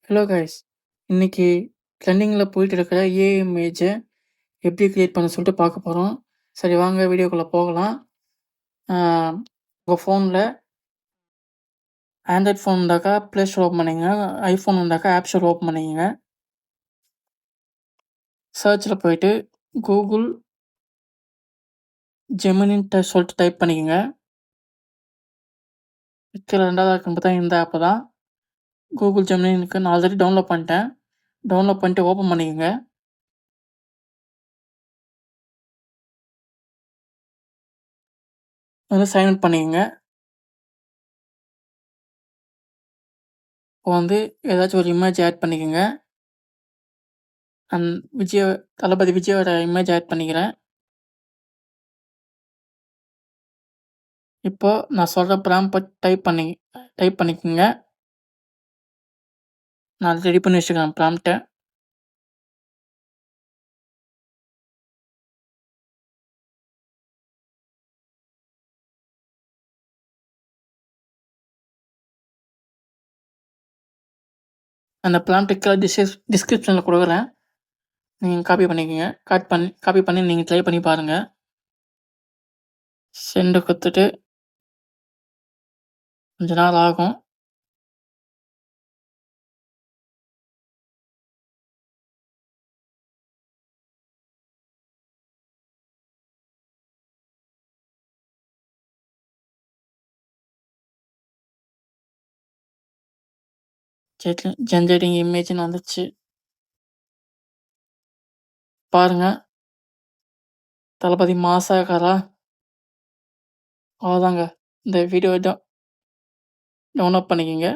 Hello guys. இன்னைக்கு ட்ரெண்டிங்கில போயிட்டு இருக்கிற ஏஐ இமேஜ எப்படி கிரியேட் பண்ண சொல்லிட்டு பார்க்க போறோம். சரி வாங்க வீடியோக்குள்ள போகலாம். ஆ உங்க ஃபோன்ல ஆண்ட்ராய்ட் ஃபோன் இருந்தாக்கா ப்ளே ஸ்டோர் ஓப்பன் பண்ணிக்கங்க. ஐஃபோன் இருந்தாக்கா ஆப் ஸ்டோர் ஓப்பன் பண்ணிக்கங்க. சர்ச்சில் போயிட்டு கூகுள் ஜெமினின்ட்டு சொல்லிட்டு டைப் பண்ணிக்கங்க. கீழ 2வது இருக்குன்னு பார்த்தா இந்த ஆப்பு தான். கூகுள் ஜெமினிக்கு நான் ஆல்ரெடி டவுன்லோட் பண்ணிட்டேன். டவுன்லோட் பண்ணிட்டு ஓப்பன் பண்ணிக்கங்க. வந்து சைன் இன் பண்ணிக்கங்க. இப்போ வந்து ஏதாச்சும் ஒரு இமேஜ் ஆட் பண்ணிக்கங்க. தளபதி விஜயோட இமேஜ் ஆட் பண்ணிக்கிறேன். இப்போ நான் சொல்ற ப்ராம்ப்ட் டைப் பண்ணிக்கங்க. நான் ரெடி பண்ணி வச்சுருக்கேன் ப்ராம்ப்ட்ட. அந்த ப்ராம்ப்ட்ட கீழ டிஸ்கிரிப்ஷன்ல குடுக்குறேன். நீங்க காப்பி பண்ணிக்கங்க. காப்பி பண்ணி நீங்க ட்ரை பண்ணி பாருங்க. சென்ட் குடுத்துட்டு கொஞ்ச நாள் ஆகும். ஜெனரேட்டிங் இமேஜ்ன்னு வந்துச்சு. பாருங்க. தளபதி மாஸா இருக்காரா? அவ்வளோதாங்க. இந்த வீடியோ டவுன்லோட் பண்ணிக்கங்க.